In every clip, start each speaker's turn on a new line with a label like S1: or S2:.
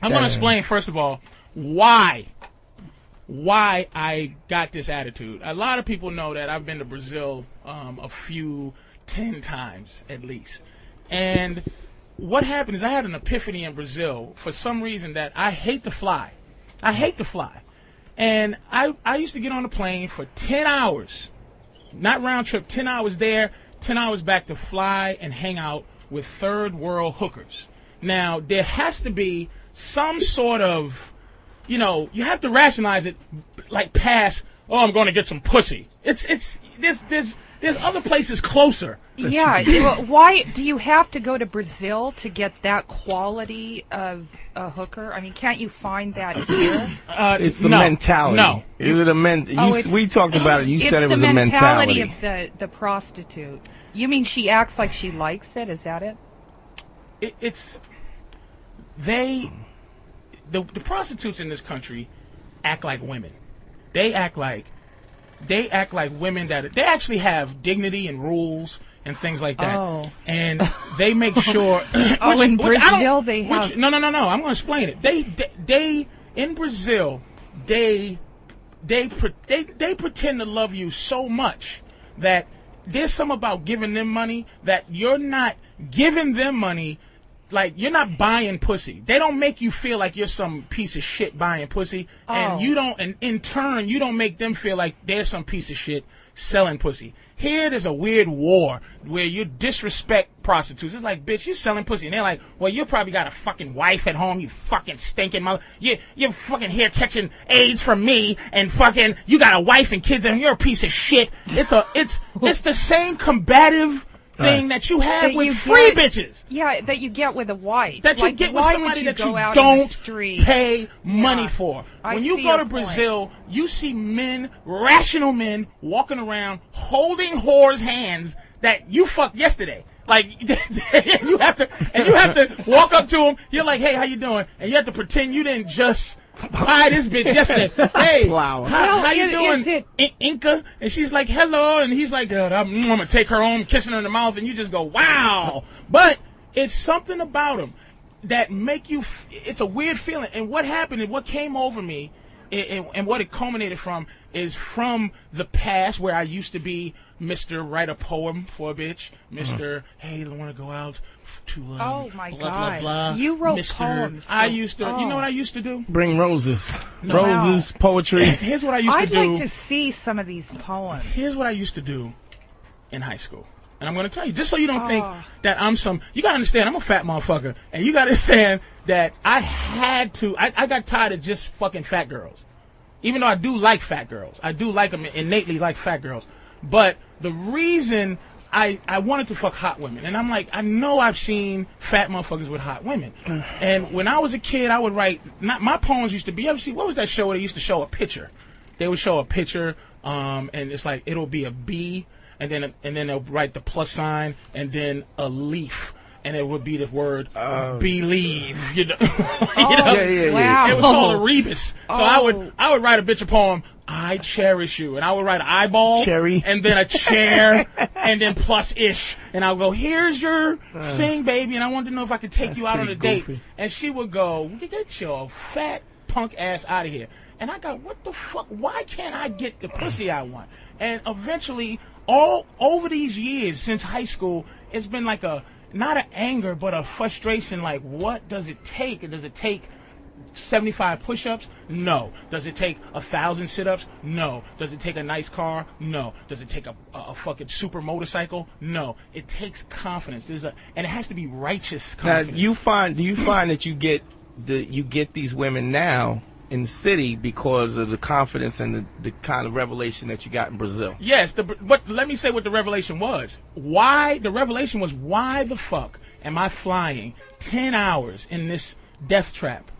S1: I'm going to explain, first of all, why I got this attitude. A lot of people know that I've been to Brazil 10 times at least. And what happened is I had an epiphany in Brazil for some reason that I hate to fly. I hate to fly. And I used to get on a plane for 10 hours, not round trip, 10 hours there, 10 hours back to fly and hang out with third world hookers. Now, there has to be some sort of, you know, you have to rationalize it like past, oh, I'm going to get some pussy. There's other places closer.
S2: Yeah. Why do you have to go to Brazil to get that quality of a hooker? I mean, can't you find that here?
S3: It's the mentality.
S1: No.
S3: Is it we talked about it. You said it was a mentality.
S2: It's the mentality of the prostitute. You mean she acts like she likes it? Is that it?
S1: The prostitutes in this country act like women. They act like women that they actually have dignity and rules and things like that.
S2: Oh.
S1: And they make sure.
S2: In Brazil they have.
S1: No. I'm going to explain it. They in Brazil they pretend to love you so much that there's something about giving them money that you're not giving them money. Like, you're not buying pussy. They don't make you feel like you're some piece of shit buying pussy. And you don't, and in turn, you don't make them feel like they're some piece of shit selling pussy. Here, there's a weird war where you disrespect prostitutes. It's like, bitch, you selling pussy. And they're like, well, you probably got a fucking wife at home, you fucking stinking mother. You're fucking here catching AIDS from me, and fucking, you got a wife and kids, and you're a piece of shit. It's the same combative thing that you have with free bitches.
S2: Yeah, that you get with a wife.
S1: That you get with somebody that you don't pay money for. When you go to Brazil, you see men, rational men, walking around holding whores' hands that you fucked yesterday. Like, you have to walk up to them. You're like, hey, how you doing? And you have to pretend you didn't just buy this bitch yesterday. Hey,
S3: wow.
S1: How you doing, Inca? And she's like, hello. And he's like, I'm going to take her home, kissing her in the mouth. And you just go, wow. But it's something about them that make you, it's a weird feeling. And what happened and what came over me and what it culminated from is from the past where I used to be Mr. Write a poem for a bitch, Mr. Hey, I want to go out to
S2: oh my
S1: blah,
S2: God,
S1: blah, blah.
S2: You wrote
S1: Mr.
S2: poems.
S1: I used to, you know what I used to do?
S3: Bring roses,
S1: No.
S3: poetry.
S1: Here's what I used to do.
S2: I'd like to see some of these poems.
S1: Here's what I used to do in high school. And I'm going to tell you, just so you don't think that I'm some, you got to understand, I'm a fat motherfucker. And you got to understand that I had to, I got tired of just fucking fat girls. Even though I do like fat girls. I do like them, innately like fat girls. But the reason I wanted to fuck hot women, and I'm like, I know I've seen fat motherfuckers with hot women. And when I was a kid, I would write, my poems used to be, you ever see, what was that show where they used to show a picture? They would show a picture, and it's like, it'll be a bee, and then they'll write the plus sign, and then a leaf. And it would be the word believe. You know?
S2: Wow.
S1: It was called a rebus. So I would write a bitch a poem, I cherish you. And I would write an eyeball.
S3: Cherry.
S1: And then a chair. And then plus ish. And I would go, here's your thing, baby. And I wanted to know if I could take you out on a date. And she would go, get your fat punk ass out of here. And I got, what the fuck? Why can't I get the pussy I want? And eventually, all over these years since high school, it's been like not an anger, but a frustration, like, what does it take? Does it take 75 push-ups? No. Does it take 1,000 sit-ups? No. Does it take a nice car? No. Does it take a fucking super motorcycle? No. It takes confidence. And it has to be righteous confidence.
S3: Now, do you find that you get these women now in the city because of the confidence and the kind of revelation that you got in Brazil?
S1: Yes, but let me say what the revelation was. Why the fuck am I flying 10 hours in this death trap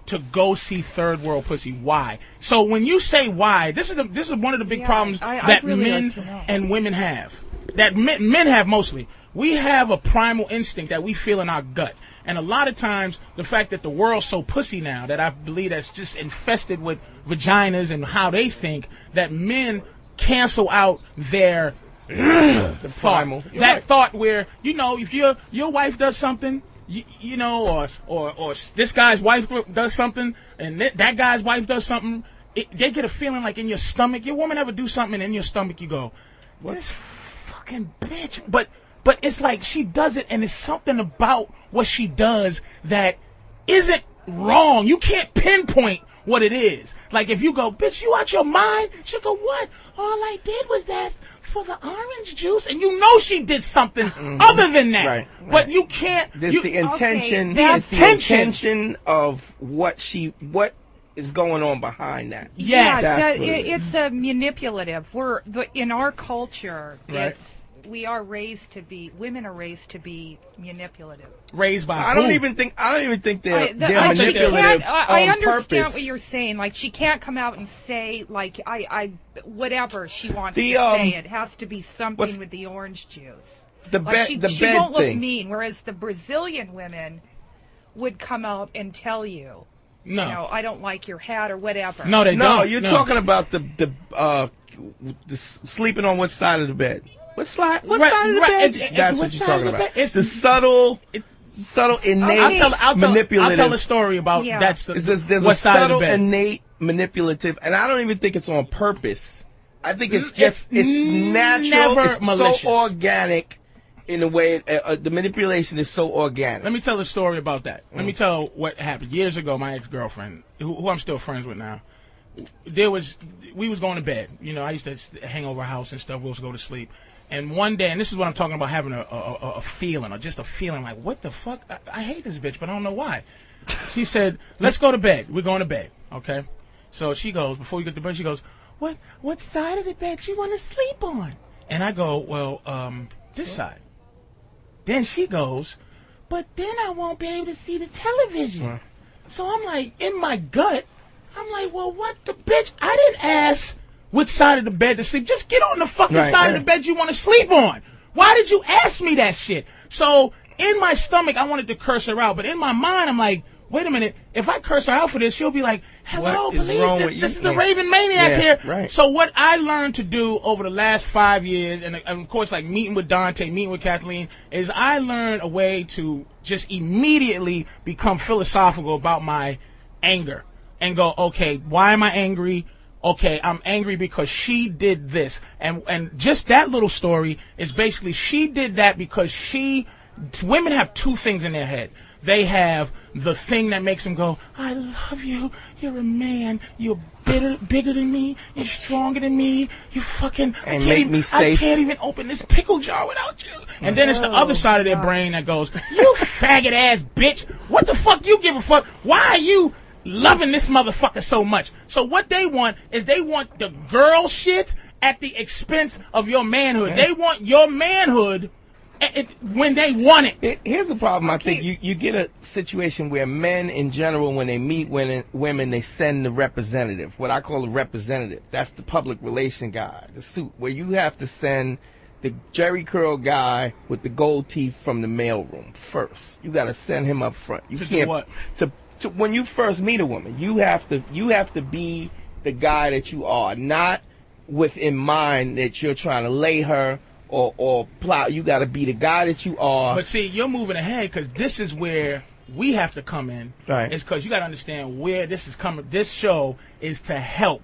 S1: to go see third world pussy? Why? So when you say why, this is one of the big problems that really men and women have. That men have mostly. We have a primal instinct that we feel in our gut. And a lot of times, the fact that the world's so pussy now, that I believe that's just infested with vaginas and how they think, that men cancel out their
S3: The primal.
S1: That thought where, you know, if your wife does something, you know, or this guy's wife does something, and that guy's wife does something, they get a feeling like in your stomach. Your woman ever do something, and in your stomach you go, this fucking bitch. But it's like she does it, and it's something about what she does that isn't wrong. You can't pinpoint what it is. Like if you go, bitch, you out your mind? She'll go, what? All I did was ask for the orange juice, and you know she did something other than that.
S3: Right.
S1: But you can't.
S3: There's the intention.
S1: Okay,
S3: it's the intention of what is going on behind that.
S1: Yes.
S2: Yeah, it's manipulative. In our culture,
S1: right.
S2: women are raised to be manipulative.
S1: Raised by
S3: I don't even think they're manipulative
S2: I
S3: on
S2: understand
S3: purpose.
S2: what you're saying. Like she can't come out and say like I whatever she wants to say. It has to be something with the orange juice. She won't look mean. Whereas the Brazilian women would come out and tell you.
S1: No.
S2: You know, I don't like your hat or whatever.
S1: No, they don't.
S3: No, you're talking about the sleeping on what side of the bed. What side of the bed? That's what you're talking about. It's the subtle, innate, manipulative.
S1: I'll tell a story about that's
S3: there's
S1: what
S3: a
S1: side
S3: subtle,
S1: of the bed.
S3: innate, manipulative, and I don't even think it's on purpose. I think it's natural.
S1: Never
S3: it's
S1: malicious.
S3: So organic. In a way, the manipulation is so organic.
S1: Let me tell a story about that. Let me tell what happened years ago. My ex-girlfriend, who I'm still friends with now, we was going to bed. You know, I used to hang over her house and stuff. We was go to sleep. And one day, and this is what I'm talking about, having a feeling, or just a feeling like, what the fuck? I hate this bitch, but I don't know why. She said, let's go to bed. We're going to bed, okay? So she goes, before we get to bed, she goes, what side of the bed you want to sleep on? And I go, well, this side. Then she goes, but then I won't be able to see the television. So I'm like, in my gut, I'm like, well, what the bitch? I didn't ask which side of the bed to sleep. Just get on the fucking side of the bed you want to sleep on. Why did you ask me that shit? So in my stomach, I wanted to curse her out. But in my mind, I'm like, wait a minute. If I curse her out for this, she'll be like, hello, police. This is the Raven Maniac here.
S3: Right.
S1: So what I learned to do over the last 5 years, and of course, like meeting with Dante, meeting with Kathleen, is I learned a way to just immediately become philosophical about my anger and go, okay, why am I angry? Okay, I'm angry because she did this. And just that little story is basically she did that because women have two things in their head. They have the thing that makes them go, I love you, you're a man, you're bigger than me, you're stronger than me, you fucking, I can't even open this pickle jar without you. And then it's the other side of their brain that goes, you faggot ass bitch, what the fuck you give a fuck? Why are you loving this motherfucker so much? So what they want is they want the girl shit at the expense of your manhood. They want your manhood when they want it.
S3: Here's the problem. I think you get a situation where men in general, when they meet women, they send the representative, what I call a representative. That's the public relation guy, the suit, where you have to send the Jerry curl guy with the gold teeth from the mailroom first. You got to send him up front. You can't
S1: do what?
S3: To when you first meet a woman, you have to be the guy that you are, not with in mind that you're trying to lay her or plot. You got to be the guy that you are.
S1: But see, you're moving ahead because this is where we have to come in.
S3: Right.
S1: It's because you got to understand where this is coming. This show is to help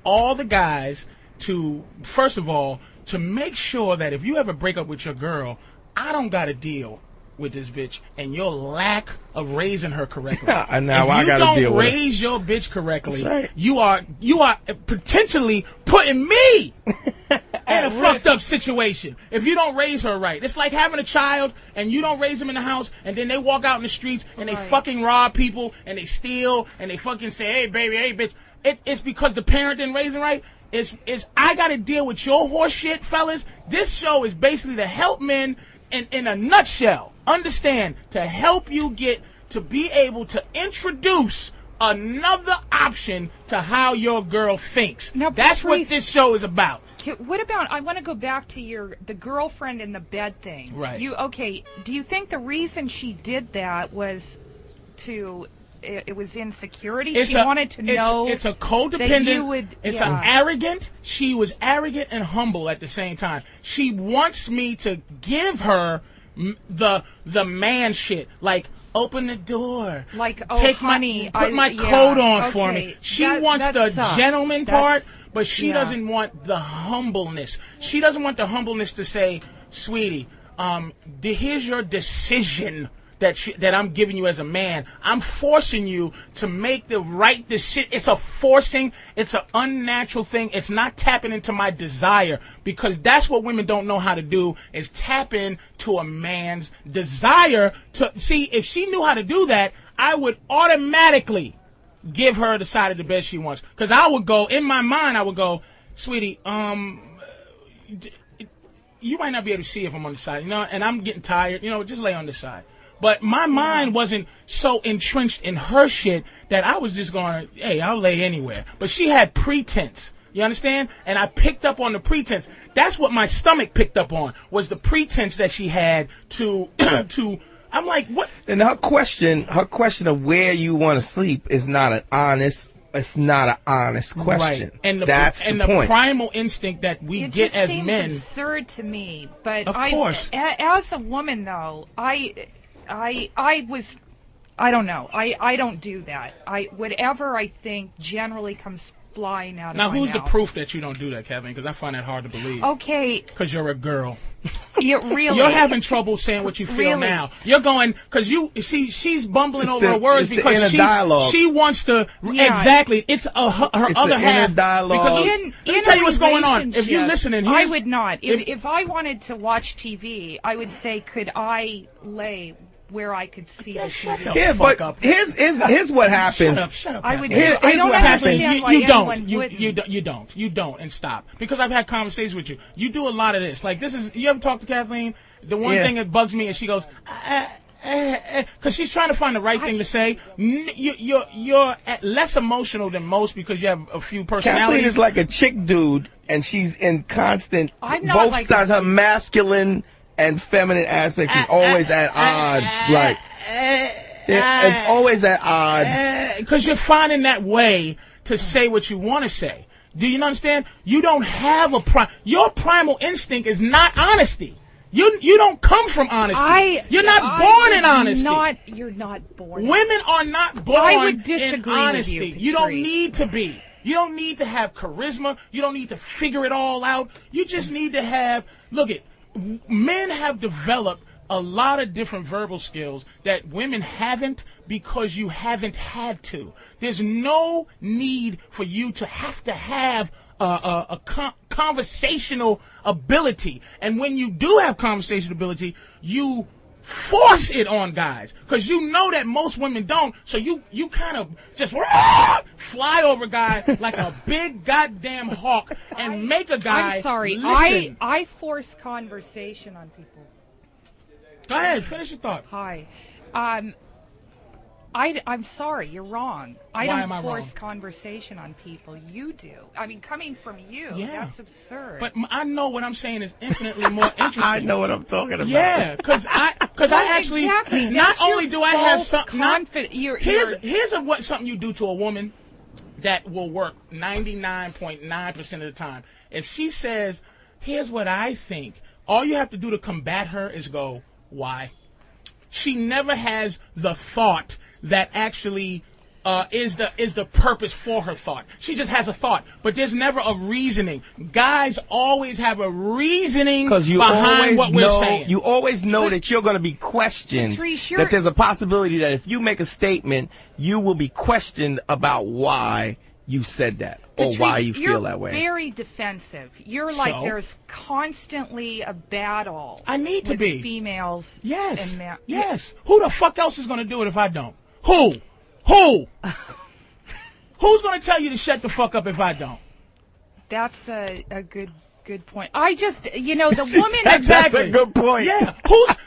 S1: all the guys to, first of all, to make sure that if you ever break up with your girl, I don't got to deal with this bitch and your lack of raising her correctly.
S3: And now I got to deal with it.
S1: If you don't raise your bitch correctly,
S3: right.
S1: you are potentially putting me in a fucked up situation. If you don't raise her right, it's like having a child and you don't raise them in the house, and then they walk out in the streets and they fucking rob people and they steal and they fucking say, hey baby, hey bitch. It's because the parent didn't raise them right. I got to deal with your horse shit, fellas. This show is basically to help men. In a nutshell, understand, to help you get to be able to introduce another option to how your girl thinks.
S2: Now,
S1: that's what this show is about.
S2: What about, I want to go back to the girlfriend in the bed thing.
S1: Right.
S2: Do you think the reason she did that was to it was insecurity. She wanted to know.
S1: It's a codependent.
S2: That you would,
S1: it's an arrogant. She was arrogant and humble at the same time. She wants me to give her the man shit, like open the door,
S2: like
S1: take
S2: honey,
S1: put my coat on for me. She wants the gentleman part, but she doesn't want the humbleness. She doesn't want the humbleness to say, sweetie, here's your decision that I'm giving you as a man. I'm forcing you to make the right decision. It's a forcing. It's an unnatural thing. It's not tapping into my desire, because that's what women don't know how to do, is tap into a man's desire. To see, if she knew how to do that, I would automatically give her the side of the bed she wants. Because I would go, in my mind, I would go, sweetie, you might not be able to see if I'm on the side, and I'm getting tired, just lay on the side. But my mind wasn't so entrenched in her shit that I was just going, hey, I'll lay anywhere. But she had pretense. You understand? And I picked up on the pretense. That's what my stomach picked up on, was the pretense that she had to I'm like, what?
S3: And her question of where you want to sleep is not an honest. It's not an honest question.
S1: Right. And
S3: that's the point.
S1: Primal instinct that we get as men.
S2: It's absurd to me. But
S1: of course.
S2: As a woman, though, I don't know. I don't do that. Whatever I think generally comes flying out of my mouth.
S1: Now, who's the proof that you don't do that, Kevin? Because I find that hard to believe.
S2: Okay.
S1: Because you're a girl.
S2: Really?
S1: You're having trouble saying what you feel now. You're going, because she's bumbling over her words because she wants to, exactly, it's her other half.
S3: Dialogue.
S1: Because let me tell you what's going on. If you're listening,
S2: I would not. If I wanted to watch TV, I would say, could I lay where I could see the TV?
S3: Yeah, but here's what happens.
S1: Shut up.
S2: I don't understand why
S1: You don't, and stop. Because I've had conversations with you. You do a lot of this. Like, you ever talk to Kathleen? The one thing that bugs me is she goes, because she's trying to find the right thing to say. You're less emotional than most because you have a few personalities.
S3: Kathleen is like a chick dude, and she's in constant, both sides, her masculine and feminine aspects is always at odds. Right. It's always at odds.
S1: Because you're finding that way to say what you want to say. Do you understand? You don't have your primal instinct is not honesty. You don't come from honesty. You're not born in honesty.
S2: You're not born.
S1: Women are not born
S2: in
S1: honesty.
S2: With
S1: you don't need to be. You don't need to have charisma. You don't need to figure it all out. You just need to have, men have developed a lot of different verbal skills that women haven't because you haven't had to. There's no need for you to have a conversational ability. And when you do have conversational ability, you force it on guys because you know that most women don't. So you kind of just fly over guys like a big goddamn hawk and make a guy.
S2: I'm sorry.
S1: Listen.
S2: I force conversation on people.
S1: Go ahead. Finish your thought.
S2: Hi. I'm sorry. You're wrong. I don't force conversation on people. You do. I mean, coming from you, that's absurd.
S1: But I know what I'm saying is infinitely more interesting.
S3: I know what I'm talking about.
S1: Yeah, because I actually not only do I have something. Here's something you do to a woman that will work 99.9% of the time. If she says, "Here's what I think," all you have to do to combat her is go, "Why?" She never has the thought that actually is the purpose for her thought. She just has a thought, but there's never a reasoning. Guys always have a reasoning behind what we're saying.
S3: You always know that you're going to be questioned, that there's a possibility that if you make a statement, you will be questioned about why you said that or why you feel that way.
S2: You're very defensive. You're like there's constantly a battle.
S1: I need to be.
S2: Females.
S1: Yes.
S2: And men.
S1: Yes. Who the fuck else is going to do it if I don't? Who? Who's going to tell you to shut the fuck up if I don't?
S2: That's a good point. I just, the woman.
S3: That's a good point.
S1: Yeah.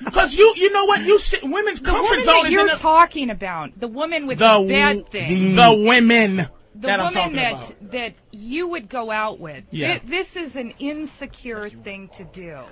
S1: Because you know what? Women's comfort zone is
S2: you're talking about. The woman with the bad thing.
S1: The women.
S2: The woman that you would go out with.
S1: Yeah.
S2: This is an insecure thing to do.